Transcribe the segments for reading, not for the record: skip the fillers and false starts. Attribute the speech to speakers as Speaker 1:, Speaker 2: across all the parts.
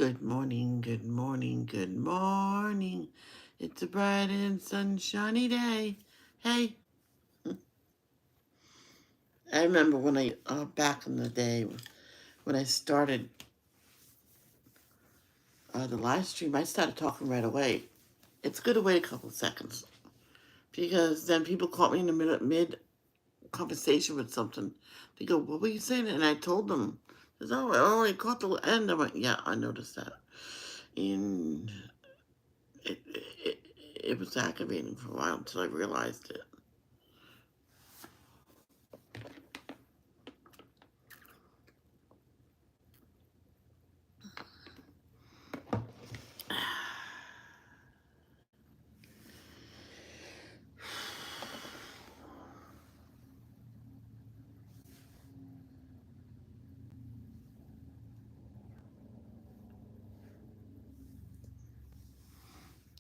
Speaker 1: Good morning, good morning, good morning. It's a bright and sunshiny day. Hey, I remember when back in the day, when I started the live stream, I started talking right away. It's good to wait a couple of seconds because then people caught me in the mid conversation with something. They go, "What were you saying?" And I told them, "Oh, I only caught the end." I'm like, "Yeah, I noticed that." And it, it, it was aggravating for a while until I realized it.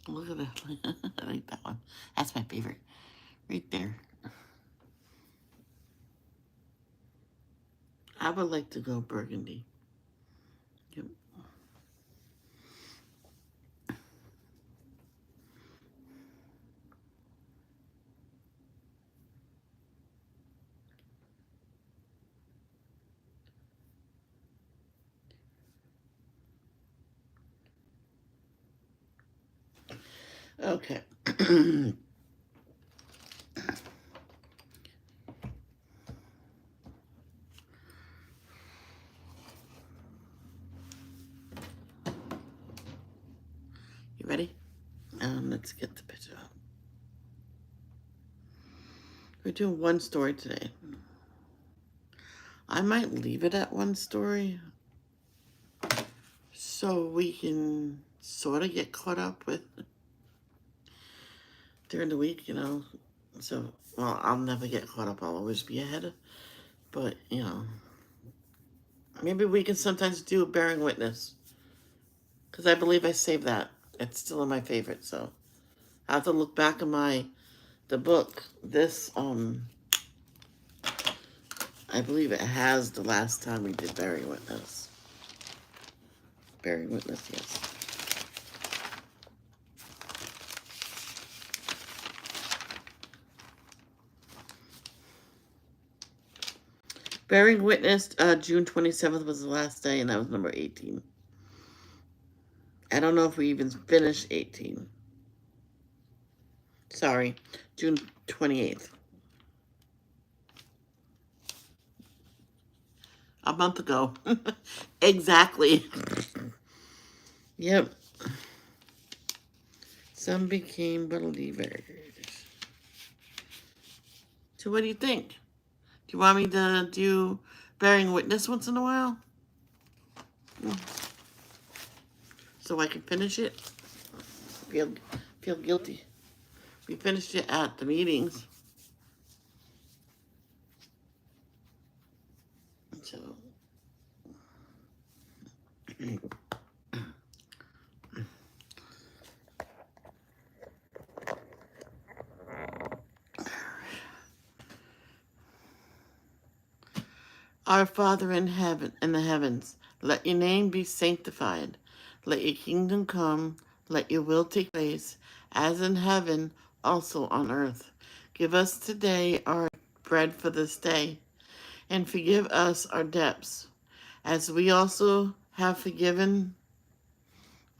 Speaker 1: Look at that. I like that one. That's my favorite. Right there. I would like to go burgundy. Yep. Okay. You ready? Let's get the picture up. We're doing one story today. I might leave it at one story so we can sort of get caught up with during the week, So, well, I'll never get caught up. I'll always be ahead. But, maybe we can sometimes do a bearing witness. Because I believe I saved that. It's still in my favorite, so I have to look back at the book. This, I believe it has the last time we did bearing witness. Bearing witness, yes. Bearing witness, June 27th was the last day, and that was number 18. I don't know if we even finished 18. Sorry, June 28th. A month ago. Exactly. Yep. Some became believers. So what do you think? Do you want me to do bearing witness once in a while? So I can finish it? Feel feel guilty. We finished it at the meetings. So Our Father in heaven, in the heavens, let your name be sanctified. Let your kingdom come. Let your will take place, as in heaven, also on earth. Give us today our bread for this day, and forgive us our debts, as we also have forgiven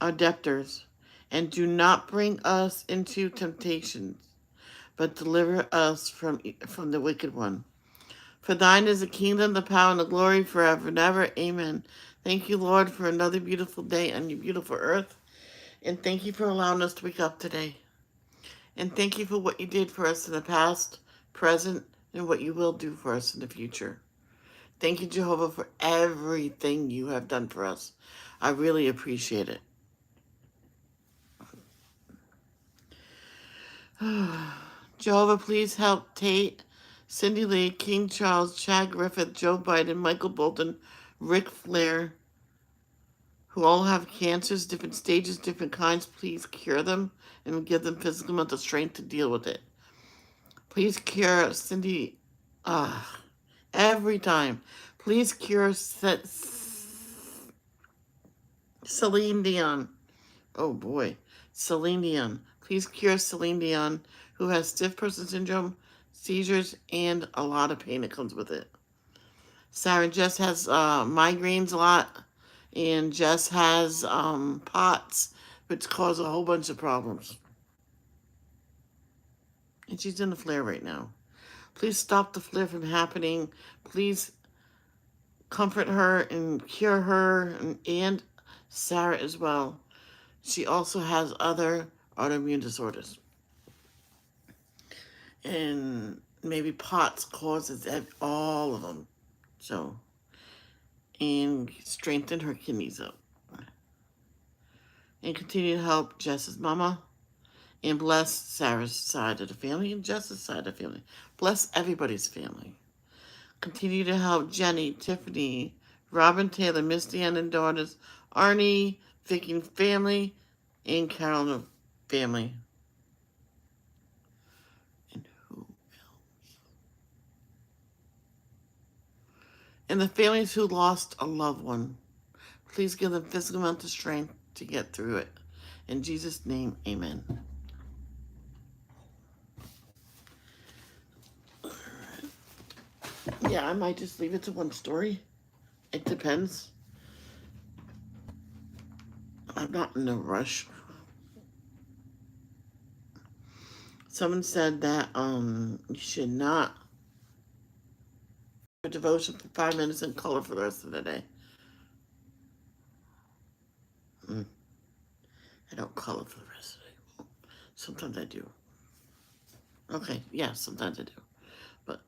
Speaker 1: our debtors. And do not bring us into temptation, but deliver us from the wicked one. For thine is the kingdom, the power, and the glory forever and ever. Amen. Thank you, Lord, for another beautiful day on your beautiful earth. And thank you for allowing us to wake up today. And thank you for what you did for us in the past, present, and what you will do for us in the future. Thank you, Jehovah, for everything you have done for us. I really appreciate it. Jehovah, please help Tate, Cindy Lee, King Charles, Chad Griffith, Joe Biden, Michael Bolton, Rick Flair, who all have cancers, different stages, different kinds. Please cure them and give them physical and mental strength to deal with it. Please cure Cindy every time. Please cure Celine Dion. Oh boy. Celine Dion. Please cure Celine Dion, who has stiff person syndrome, seizures, and a lot of pain that comes with it. Sarah Jess has migraines a lot, and Jess has POTS, which cause a whole bunch of problems. And she's in the flare right now. Please stop the flare from happening. Please comfort her and cure her and Sarah as well. She also has other autoimmune disorders. And maybe POTS causes all of them. So, and strengthen her kidneys up. And continue to help Jess's mama. And bless Sarah's side of the family and Jess's side of the family. Bless everybody's family. Continue to help Jenny, Tiffany, Robin Taylor, Misty Ann and daughters, Arnie, Vicky and family, and Carolyn family. And who else? And the families who lost a loved one. Please give them physical and mental strength to get through it. In Jesus' name, amen. Yeah, I might just leave it to one story. It depends. I'm not in a rush. Someone said that you should not do a devotion for 5 minutes and color for the rest of the day. I don't color for the rest of the day. Sometimes I do. Okay, yeah, sometimes I do. But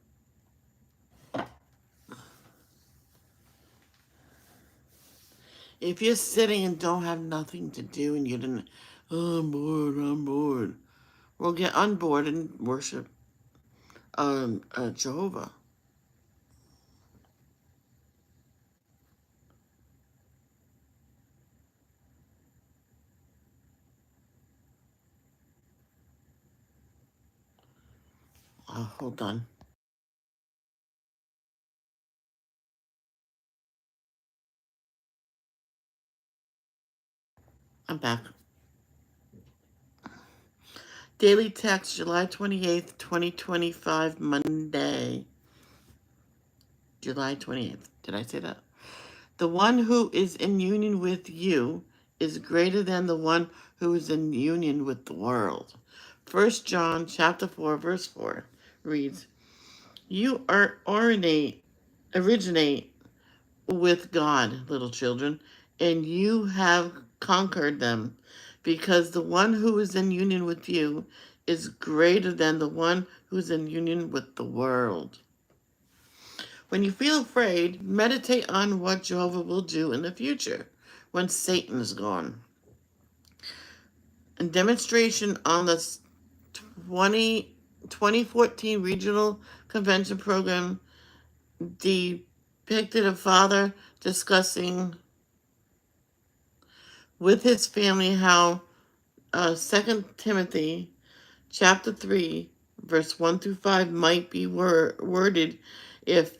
Speaker 1: if you're sitting and don't have nothing to do and you didn't, oh, I'm bored. Well, get on board and worship Jehovah. Hold on. I'm back. Daily text, July 28th, 2025, Monday. July 28th. Did I say that? The one who is in union with you is greater than the one who is in union with the world. 1 John chapter 4, verse 4 reads, You originate with God, little children, and you have conquered them, because the one who is in union with you is greater than the one who is in union with the world. When you feel afraid, meditate on what Jehovah will do in the future when Satan is gone. A demonstration on the 2014 Regional Convention Program depicted a father discussing with his family how 2 Timothy chapter 3, verse 1 through 5 might be worded if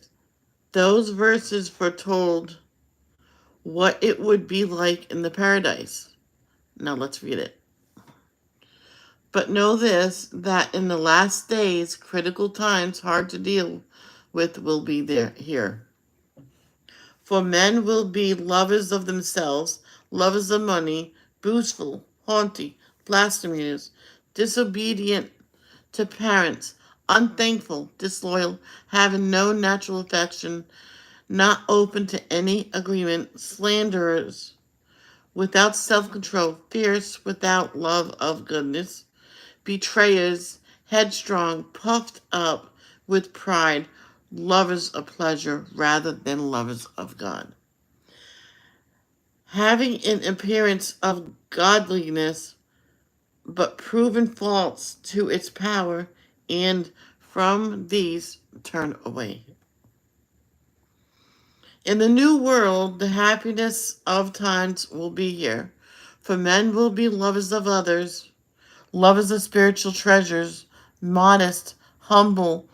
Speaker 1: those verses foretold what it would be like in the paradise. Now let's read it. But know this, that in the last days, critical times hard to deal with will be here. For men will be lovers of themselves, lovers of money, boastful, haughty, blasphemers, disobedient to parents, unthankful, disloyal, having no natural affection, not open to any agreement, slanderers, without self-control, fierce, without love of goodness, betrayers, headstrong, puffed up with pride, lovers of pleasure rather than lovers of God. Having an appearance of godliness, but proven false to its power, and from these turn away. In the new world, the happiness of times will be here, for men will be lovers of others, lovers of spiritual treasures, modest, humble,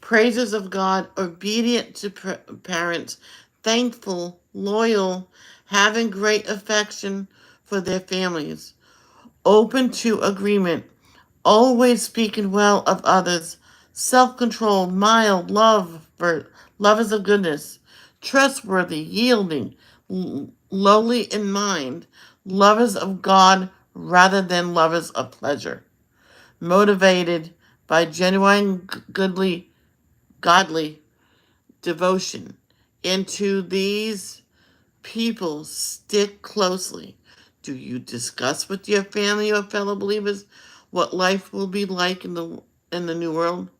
Speaker 1: praisers of God, obedient to parents, thankful, loyal, having great affection for their families, open to agreement, always speaking well of others, self-controlled, mild, lovers of goodness, trustworthy, yielding, lowly in mind, lovers of God rather than lovers of pleasure, motivated by genuine godly devotion. Into these people stick closely. Do you discuss with your family or fellow believers what life will be like in the new world?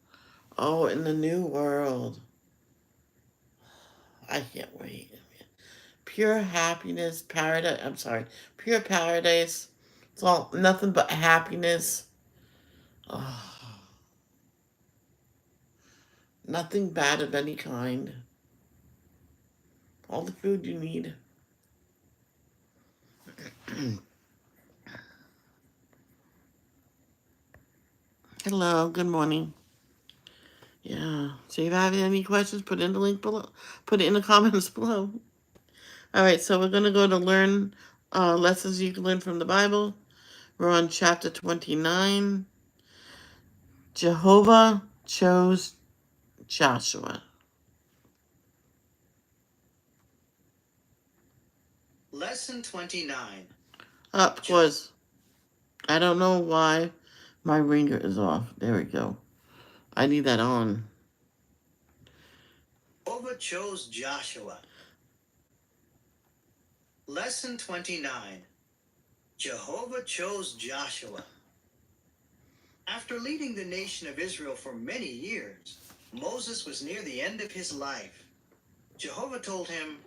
Speaker 1: Oh, in the new world. I can't wait. Pure happiness, paradise. I'm sorry. Pure paradise. It's all nothing but happiness. Oh, nothing bad of any kind. All the food you need. Hello, good morning. Yeah. So if you have any questions, put in the link below. Put it in the comments below. All right, so we're going to go to learn lessons you can learn from the Bible. We're on chapter 29. Jehovah chose Joshua.
Speaker 2: Lesson 29.
Speaker 1: Of course, I don't know why my ringer is off. There we go. I need that on.
Speaker 2: Jehovah chose Joshua. Lesson 29. Jehovah chose Joshua. After leading the nation of Israel for many years, Moses was near the end of his life. Jehovah told him,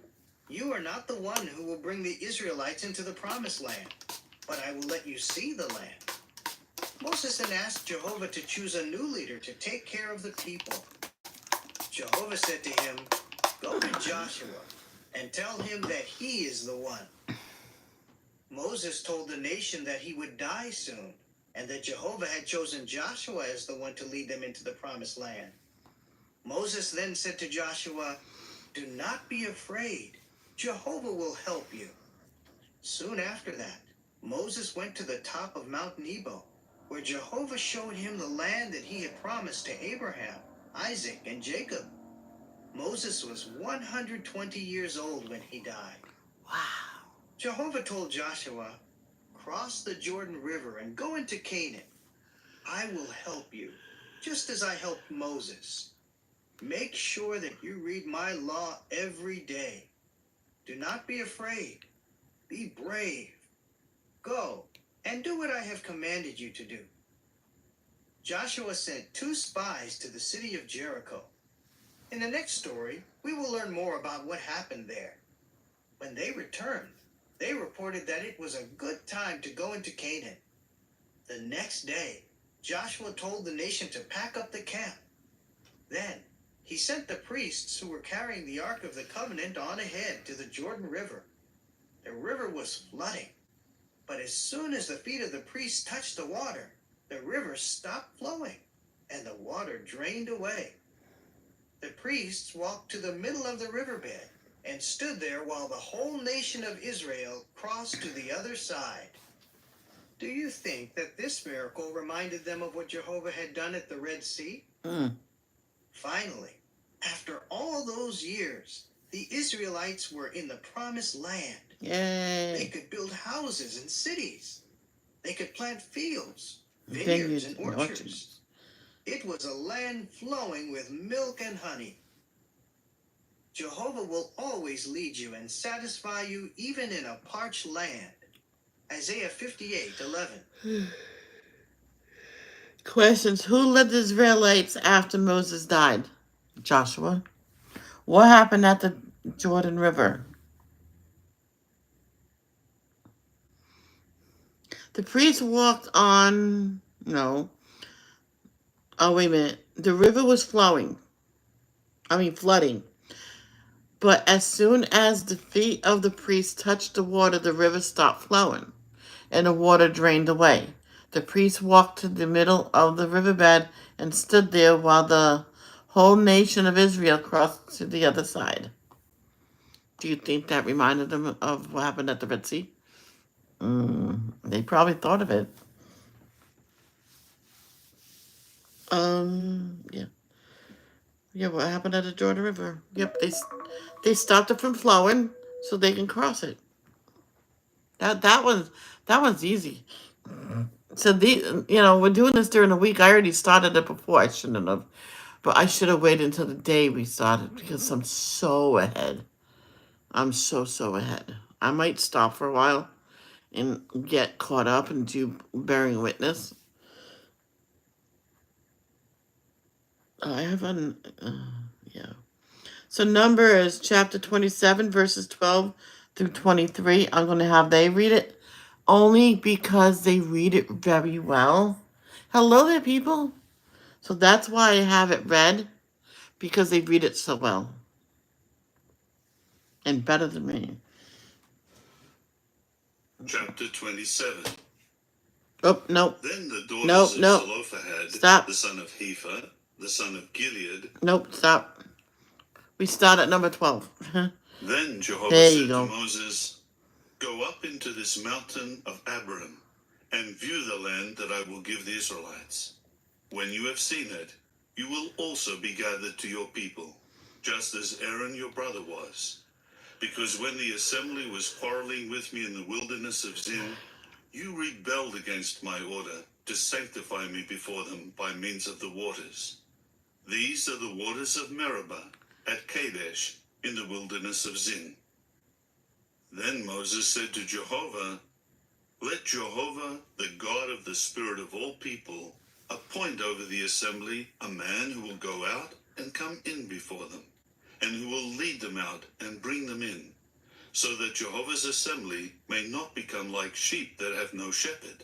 Speaker 2: "You are not the one who will bring the Israelites into the promised land, but I will let you see the land." Moses then asked Jehovah to choose a new leader to take care of the people. Jehovah said to him, "Go to Joshua and tell him that he is the one." Moses told the nation that he would die soon, and that Jehovah had chosen Joshua as the one to lead them into the promised land. Moses then said to Joshua, "Do not be afraid. Jehovah will help you." Soon after that, Moses went to the top of Mount Nebo, where Jehovah showed him the land that he had promised to Abraham, Isaac, and Jacob. Moses was 120 years old when he died.
Speaker 1: Wow.
Speaker 2: Jehovah told Joshua, "Cross the Jordan River and go into Canaan. I will help you, just as I helped Moses. Make sure that you read my law every day. Do not be afraid. Be brave. Go and do what I have commanded you to do." Joshua sent 2 spies to the city of Jericho. In the next story, we will learn more about what happened there. When they returned, they reported that it was a good time to go into Canaan. The next day, Joshua told the nation to pack up the camp. Then, he sent the priests who were carrying the Ark of the Covenant on ahead to the Jordan River. The river was flooding, but as soon as the feet of the priests touched the water, the river stopped flowing, and the water drained away. The priests walked to the middle of the riverbed and stood there while the whole nation of Israel crossed to the other side. Do you think that this miracle reminded them of what Jehovah had done at the Red Sea? Finally, after all those years, the Israelites were in the promised land.
Speaker 1: Yay.
Speaker 2: They could build houses and cities. They could plant fields, vineyards, and orchards. It was a land flowing with milk and honey. Jehovah will always lead you and satisfy you even in a parched land. Isaiah 58:11.
Speaker 1: Questions. Who led the Israelites after Moses died? Joshua. What happened at the Jordan River? The priests walked on... No. Oh, wait a minute. The river was flooding. But as soon as the feet of the priests touched the water, the river stopped flowing, and the water drained away. The priests walked to the middle of the riverbed and stood there while the whole nation of Israel crossed to the other side. Do you think that reminded them of what happened at the Red Sea? They probably thought of it. Yeah. Yeah, what happened at the Jordan River? Yep, they stopped it from flowing so they can cross it. That one's easy. So we're doing this during the week. I already started it before. I shouldn't have, but I should have waited until the day we started because I'm so ahead. I'm so ahead. I might stop for a while and get caught up and do bearing witness. I have yeah. So Numbers chapter 27 verses 12 through 23. I'm going to have they read it only because they read it very well. Hello there, people. So that's why I have it read, because they read it so well and better than me.
Speaker 3: Chapter 27.
Speaker 1: Oh, no.
Speaker 3: Then the daughters of
Speaker 1: No.
Speaker 3: Zelophehad,
Speaker 1: Stop.
Speaker 3: the son of Hepher, the son of Gilead.
Speaker 1: Nope, stop. We start at number 12.
Speaker 3: Then Jehovah
Speaker 1: There
Speaker 3: said
Speaker 1: you go.
Speaker 3: to Moses, Go up into this mountain of Abiram, and view the land that I will give the Israelites. When you have seen it, you will also be gathered to your people, just as Aaron your brother was. Because when the assembly was quarreling with me in the wilderness of Zin, you rebelled against my order to sanctify me before them by means of the waters. These are the waters of Meribah at Kadesh in the wilderness of Zin. Then Moses said to Jehovah, Let Jehovah, the God of the spirit of all people, appoint over the assembly a man who will go out and come in before them, and who will lead them out and bring them in, so that Jehovah's assembly may not become like sheep that have no shepherd.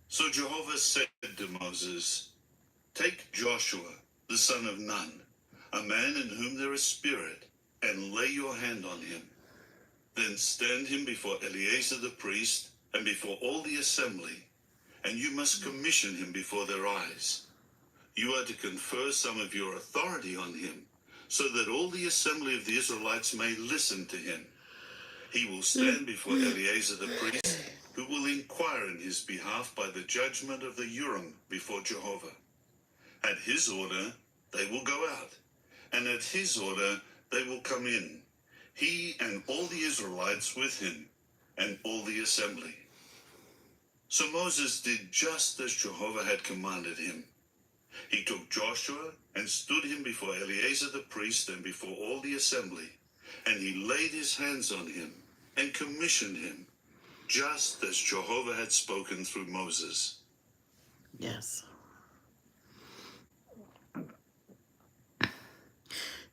Speaker 3: So Jehovah said to Moses, Take Joshua, the son of Nun, a man in whom there is spirit, and lay your hand on him. Then stand him before Eleazar the priest, and before all the assembly, and you must commission him before their eyes. You are to confer some of your authority on him, so that all the assembly of the Israelites may listen to him. He will stand before Eleazar the priest, who will inquire in his behalf by the judgment of the Urim before Jehovah. At his order they will go out, and at his order they will come in, he and all the Israelites with him, and all the assembly. So Moses did just as Jehovah had commanded him. He took Joshua and stood him before Eleazar the priest and before all the assembly, and he laid his hands on him and commissioned him, just as Jehovah had spoken through Moses.
Speaker 1: Yes.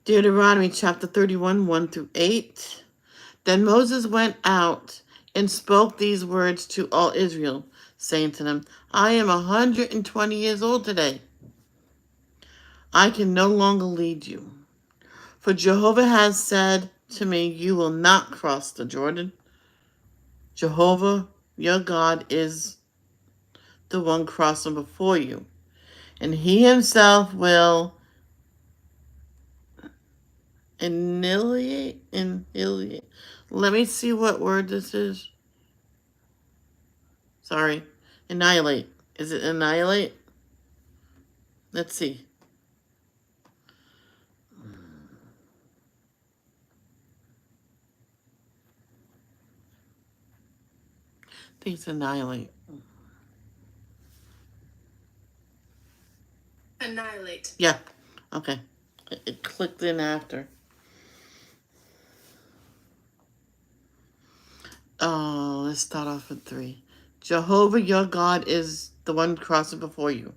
Speaker 1: Deuteronomy chapter 31, 1 through 8. Then Moses went out and spoke these words to all Israel, saying to them, I am 120 years old today. I can no longer lead you. For Jehovah has said to me, You will not cross the Jordan. Jehovah, your God, is the one crossing before you, and he himself will annihilate. Let me see what word this is. Sorry. Annihilate. Is it annihilate? Let's see. I think it's annihilate.
Speaker 4: Annihilate.
Speaker 1: Yeah. Okay. It clicked in after. Oh, let's start off with 3. Jehovah your God is the one crossing before you,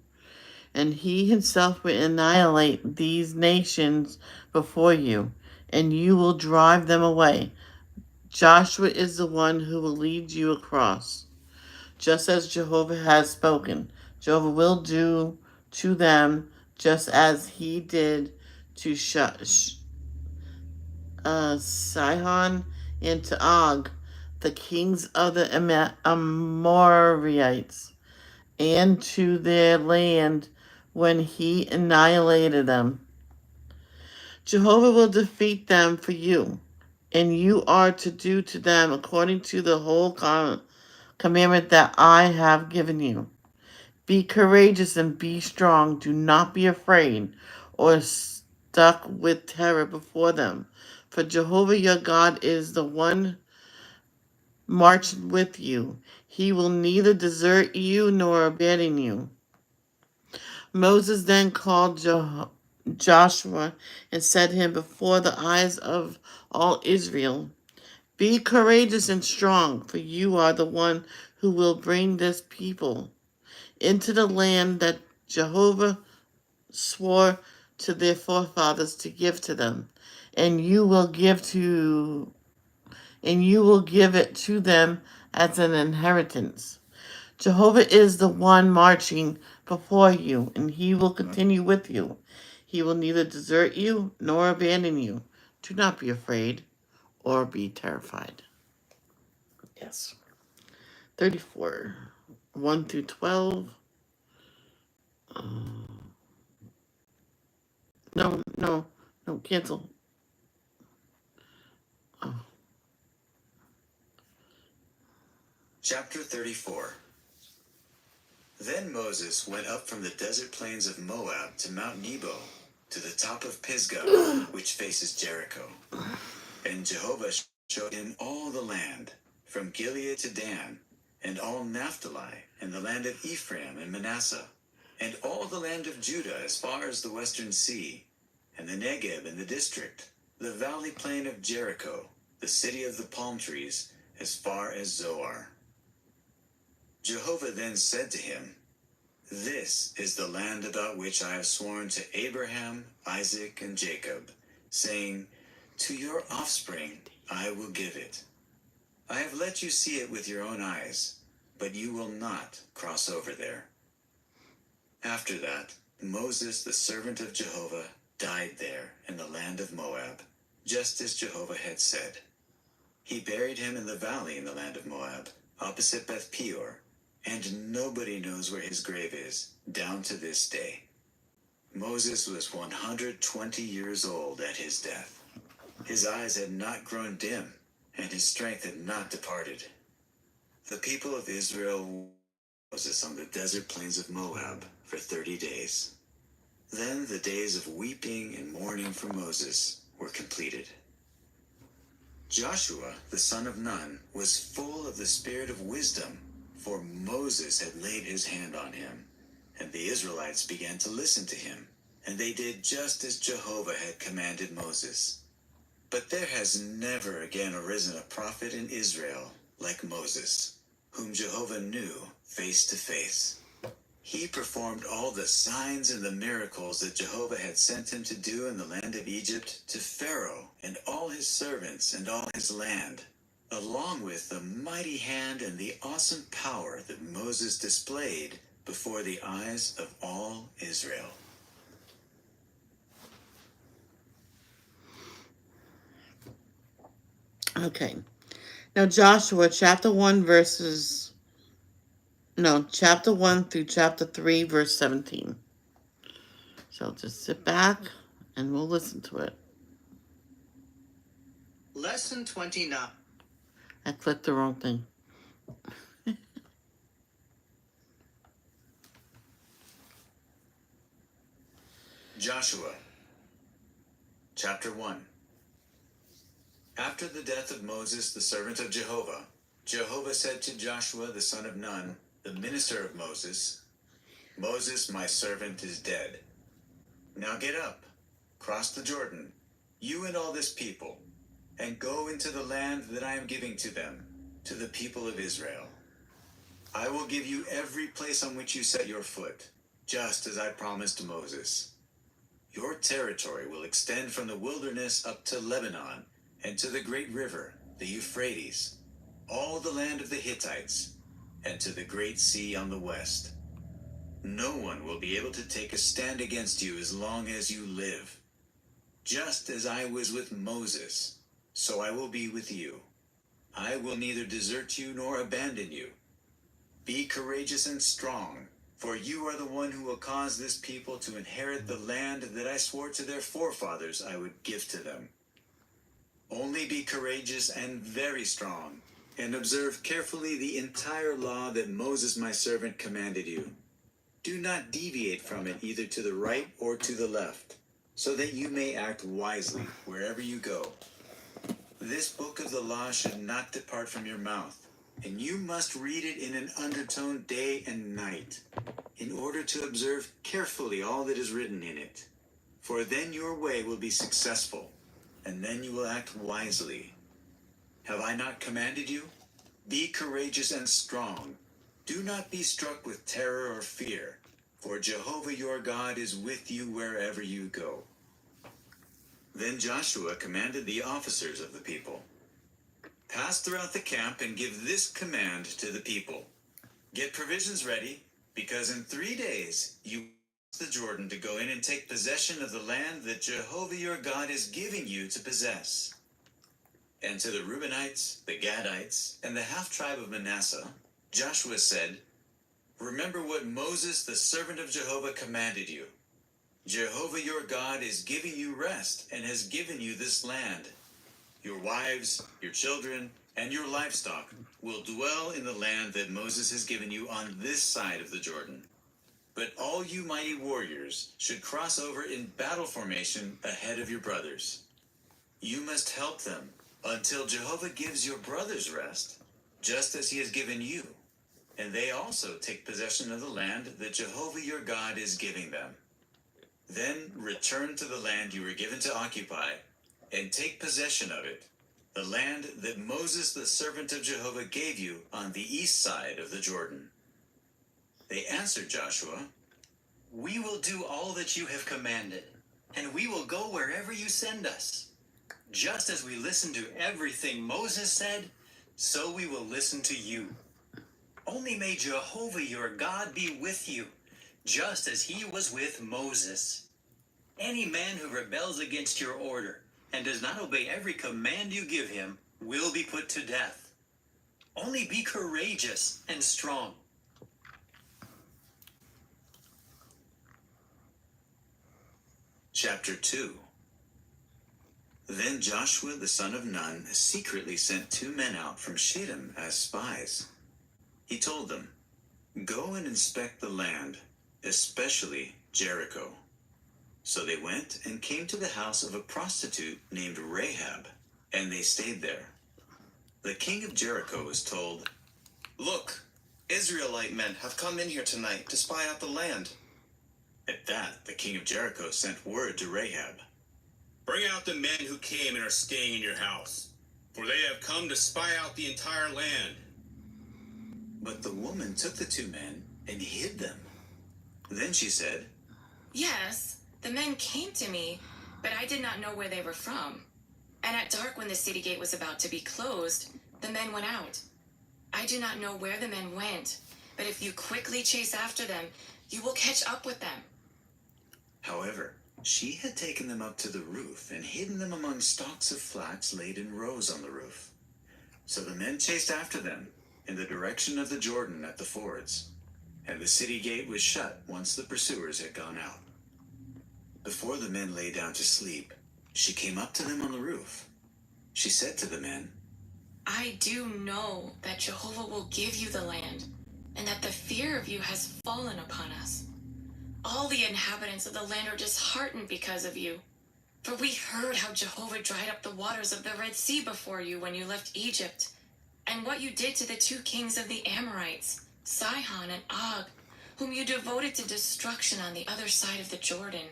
Speaker 1: and he himself will annihilate these nations before you, and you will drive them away. Joshua is the one who will lead you across, just as Jehovah has spoken. Jehovah will do to them just as he did to Sihon and to Og, the kings of the Amorites, and to their land when he annihilated them. Jehovah will defeat them for you, and you are to do to them according to the whole commandment that I have given you. Be courageous and be strong. Do not be afraid or stuck with terror before them. For Jehovah your God is the one marching with you. He will neither desert you nor abandon you. Moses then called Joshua and set him before the eyes of all Israel. Be courageous and strong, for you are the one who will bring this people into the land that Jehovah swore to their forefathers to give to them, and you will give it to them as an inheritance. Jehovah is the one marching before you, and he will continue with you. He will neither desert you nor abandon you. Do not be afraid or be terrified. Yes. 34. 1 through 12. No, cancel. Oh.
Speaker 2: Chapter 34. Then Moses went up from the desert plains of Moab to Mount Nebo, to the top of Pisgah, which faces Jericho. And Jehovah showed him all the land, from Gilead to Dan, and all Naphtali, and the land of Ephraim and Manasseh, and all the land of Judah as far as the western sea, and the Negeb and the district, the valley plain of Jericho, the city of the palm trees, as far as Zoar. Jehovah then said to him, This is the land about which I have sworn to Abraham, Isaac, and Jacob, saying, To your offspring I will give it. I have let you see it with your own eyes, but you will not cross over there. After that, Moses, the servant of Jehovah, died there in the land of Moab, just as Jehovah had said. He buried him in the valley in the land of Moab, opposite Beth Peor, and nobody knows where his grave is, down to this day. Moses was 120 years old at his death. His eyes had not grown dim, and his strength had not departed. The people of Israel Moses on the desert plains of Moab for 30 days. Then the days of weeping and mourning for Moses were completed. Joshua, the son of Nun, was full of the spirit of wisdom, for Moses had laid his hand on him. And the Israelites began to listen to him, and they did just as Jehovah had commanded Moses. But there has never again arisen a prophet in Israel like Moses, whom Jehovah knew face to face. He performed all the signs and the miracles that Jehovah had sent him to do in the land of Egypt to Pharaoh and all his servants and all his land, along with the mighty hand and the awesome power that Moses displayed before the eyes of all Israel.
Speaker 1: Okay. Now Joshua chapter 1 chapter 1 through chapter 3 verse 17. So just sit back and we'll listen to it.
Speaker 2: Lesson 29.
Speaker 1: I clicked the wrong thing.
Speaker 2: Joshua chapter 1. After the death of Moses, the servant of Jehovah, Jehovah said to Joshua the son of Nun, the minister of Moses, Moses, my servant, is dead. Now get up, cross the Jordan, you and all this people, and go into the land that I am giving to them, to the people of Israel. I will give you every place on which you set your foot, just as I promised Moses. Your territory will extend from the wilderness up to Lebanon, and to the great river, the Euphrates, all the land of the Hittites, and to the great sea on the west. No one will be able to take a stand against you as long as you live. Just as I was with Moses, so I will be with you. I will neither desert you nor abandon you. Be courageous and strong, for you are the one who will cause this people to inherit the land that I swore to their forefathers I would give to them.
Speaker 4: Only be courageous and very strong, and observe carefully the entire law that Moses my servant commanded you. Do not deviate from it either to the right or to the left, so that you may act wisely wherever you go. This book of the law should not depart from your mouth, and you must read it in an undertone day and night, in order to observe carefully all that is written in it. For then your way will be successful, and then you will act wisely. Have I not commanded you? Be courageous and strong. Do not be struck with terror or fear, for Jehovah your God is with you wherever you go. Then Joshua commanded the officers of the people, pass throughout the camp and give this command to the people. Get provisions ready, because in 3 days you will cross the Jordan to go in and take possession of the land that Jehovah your God is giving you to possess. And to the Reubenites, the Gadites, and the half-tribe of Manasseh, Joshua said, remember what Moses, the servant of Jehovah, commanded you. Jehovah your God is giving you rest and has given you this land. Your wives, your children, and your livestock will dwell in the land that Moses has given you on this side of the Jordan. But all you mighty warriors should cross over in battle formation ahead of your brothers. You must help them until Jehovah gives your brothers rest, just as he has given you, and they also take possession of the land that Jehovah your God is giving them. Then return to the land you were given to occupy, and take possession of it, the land that Moses the servant of Jehovah gave you on the east side of the Jordan. They answered Joshua, we will do all that you have commanded, and we will go wherever you send us. Just as we listened to everything Moses said, so we will listen to you. Only may Jehovah your God be with you, just as he was with Moses. Any man who rebels against your order and does not obey every command you give him will be put to death. Only be courageous and strong. Chapter 2. Then Joshua the son of Nun secretly sent 2 men out from Shittim as spies. He told them, go and inspect the land, especially Jericho. So they went and came to the house of a prostitute named Rahab, and they stayed there. The king of Jericho was told, look, Israelite men have come in here tonight to spy out the land. At that, the king of Jericho sent word to Rahab,
Speaker 5: bring out the men who came and are staying in your house, for they have come to spy out the entire land.
Speaker 4: But the woman took the 2 men and hid them. Then she said,
Speaker 6: yes, the men came to me, but I did not know where they were from. And at dark, when the city gate was about to be closed, the men went out. I do not know where the men went, but if you quickly chase after them, you will catch up with them.
Speaker 4: However, she had taken them up to the roof and hidden them among stalks of flax laid in rows on the roof. So the men chased after them in the direction of the Jordan at the fords, and the city gate was shut once the pursuers had gone out. Before the men lay down to sleep, she came up to them on the roof. She said to the men,
Speaker 6: I do know that Jehovah will give you the land, and that the fear of you has fallen upon us. All the inhabitants of the land are disheartened because of you. For we heard how Jehovah dried up the waters of the Red Sea before you when you left Egypt, and what you did to the 2 kings of the Amorites, Sihon and Og, whom you devoted to destruction on the other side of the Jordan.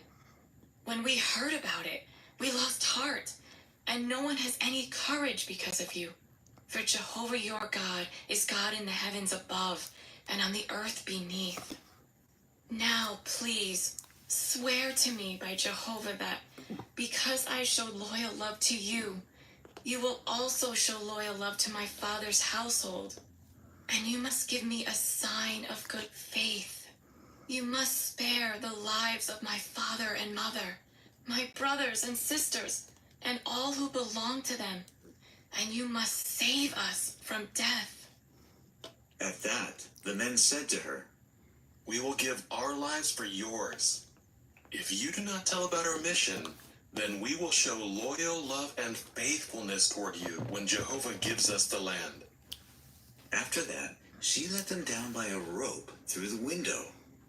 Speaker 6: When we heard about it, we lost heart, and no one has any courage because of you. For Jehovah your God is God in the heavens above and on the earth beneath. Now, please, swear to me by Jehovah that, because I showed loyal love to you, you will also show loyal love to my father's household. And you must give me a sign of good faith. You must spare the lives of my father and mother, my brothers and sisters, and all who belong to them. And you must save us from death.
Speaker 4: At that, the men said to her,
Speaker 5: We will give our lives for yours. If you do not tell about our mission,
Speaker 7: Then we will show loyal love and faithfulness toward you when Jehovah gives us the land.
Speaker 4: After that, she let them down by a rope through the window,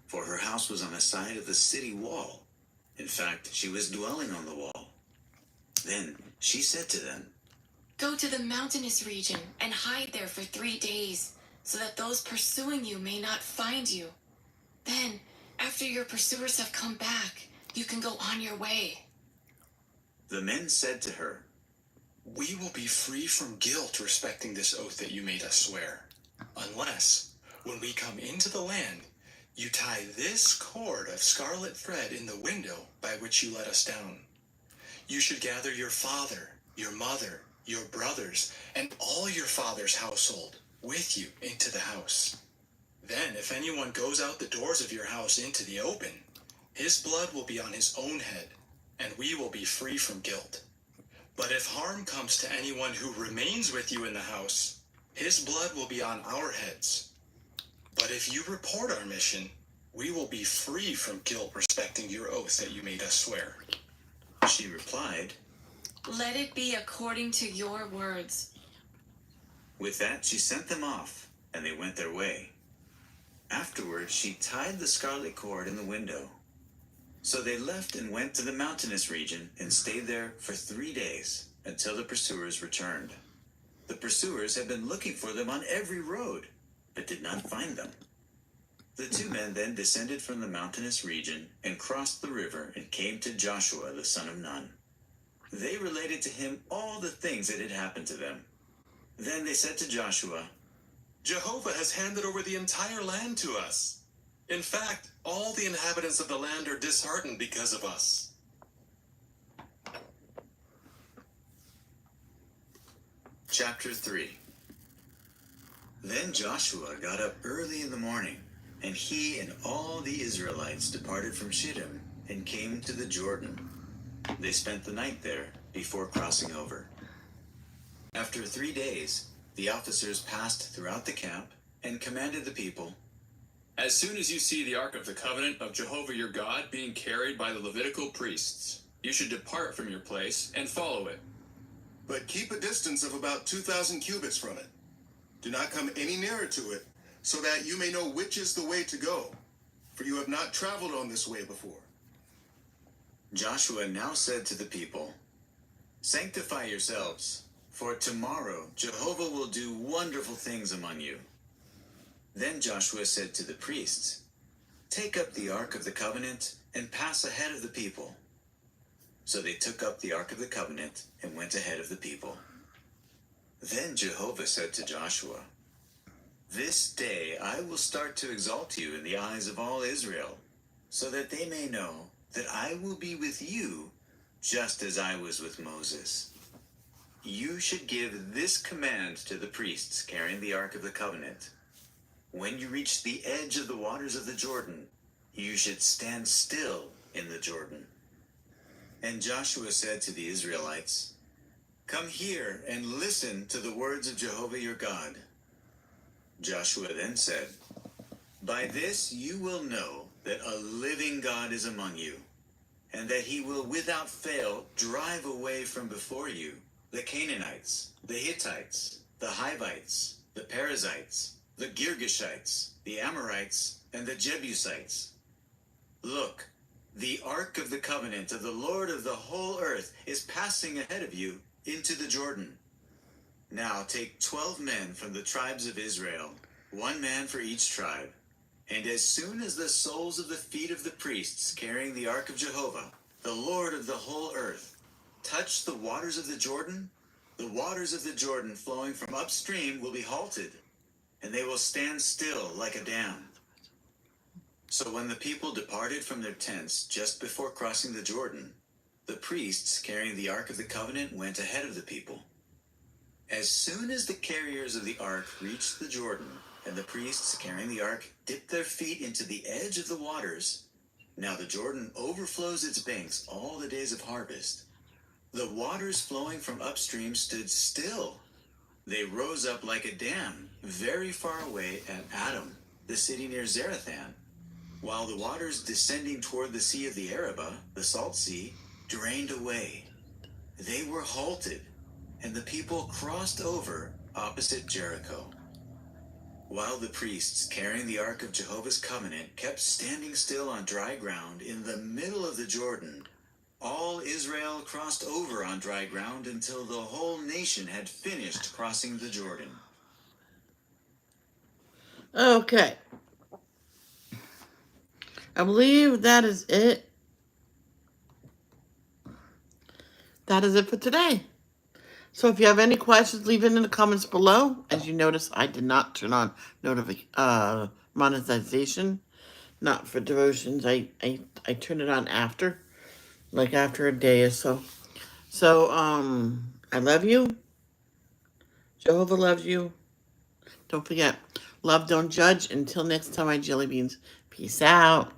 Speaker 4: for her house was on a side of the city wall. In fact, she was dwelling on the wall. Then she said to them,
Speaker 6: Go to the mountainous region and hide there for 3 days, so that those pursuing you may not find you. Then, after your pursuers have come back, you can go on your way.
Speaker 4: The men said to her,
Speaker 8: We will be free from guilt respecting this oath that you made us swear, unless, when we come into the land, you tie this cord of scarlet thread in the window by which you let us down. You should gather your father, your mother, your brothers, and all your father's household with you into the house. Then, if anyone goes out the doors of your house into the open, his blood will be on his own head, and we will be free from guilt. But if harm comes to anyone who remains with you in the house, his blood will be on our heads. But if you report our mission, we will be free from guilt respecting your oath that you made us swear.
Speaker 4: She replied,
Speaker 6: Let it be according to your words.
Speaker 4: With that, she sent them off, and they went their way. Afterward, she tied the scarlet cord in the window. So they left and went to the mountainous region and stayed there for 3 days until the pursuers returned. The pursuers had been looking for them on every road, but did not find them. The two men then descended from the mountainous region and crossed the river and came to Joshua the son of Nun. They related to him all the things that had happened to them. Then they said to Joshua,
Speaker 7: Jehovah has handed over the entire land to us. In fact, all the inhabitants of the land are disheartened because of us.
Speaker 4: Chapter 3. Then Joshua got up early in the morning, and he and all the Israelites departed from Shittim and came to the Jordan. They spent the night there before crossing over. After 3 days, the officers passed throughout the camp and commanded the people,
Speaker 5: As soon as you see the Ark of the Covenant of Jehovah your God being carried by the Levitical priests, you should depart from your place and follow it.
Speaker 9: But keep a distance of about 2,000 cubits from it. Do not come any nearer to it, so that you may know which is the way to go, for you have not traveled on this way before.
Speaker 4: Joshua now said to the people, Sanctify yourselves, for tomorrow Jehovah will do wonderful things among you. Then Joshua said to the priests, Take up the Ark of the Covenant and pass ahead of the people. So they took up the Ark of the Covenant and went ahead of the people. Then Jehovah said to Joshua, This day I will start to exalt you in the eyes of all Israel, so that they may know that I will be with you just as I was with Moses. You should give this command to the priests carrying the Ark of the Covenant. When you reach the edge of the waters of the Jordan, you should stand still in the Jordan. And Joshua said to the Israelites, Come here and listen to the words of Jehovah your God. Joshua then said, By this you will know that a living God is among you, and that he will without fail drive away from before you the Canaanites, the Hittites, the Hivites, the Perizzites, the Girgashites, the Amorites, and the Jebusites. Look, the Ark of the Covenant of the Lord of the whole earth is passing ahead of you into the Jordan. Now take 12 men from the tribes of Israel, 1 man for each tribe. And as soon as the soles of the feet of the priests carrying the Ark of Jehovah, the Lord of the whole earth, touch the waters of the Jordan flowing from upstream will be halted, and they will stand still like a dam. So when the people departed from their tents just before crossing the Jordan, the priests carrying the Ark of the Covenant went ahead of the people. As soon as the carriers of the Ark reached the Jordan, and the priests carrying the Ark dipped their feet into the edge of the waters, now the Jordan overflows its banks all the days of harvest. The waters flowing from upstream stood still. They rose up like a dam very far away at Adam, the city near Zarethan, while the waters descending toward the Sea of the Arabah, the Salt Sea, drained away. They were halted, and the people crossed over opposite Jericho. While the priests carrying the Ark of Jehovah's Covenant kept standing still on dry ground in the middle of the Jordan, all Israel crossed over on dry ground until the whole nation had finished crossing the Jordan.
Speaker 1: Okay. I believe that is it. That is it for today. So if you have any questions, leave it in the comments below. As you notice, I did not turn on monetization. Not for devotions. I turn it on after. Like after a day or so. So, I love you. Jehovah loves you. Don't forget, love, don't judge. Until next time, my jelly beans. Peace out.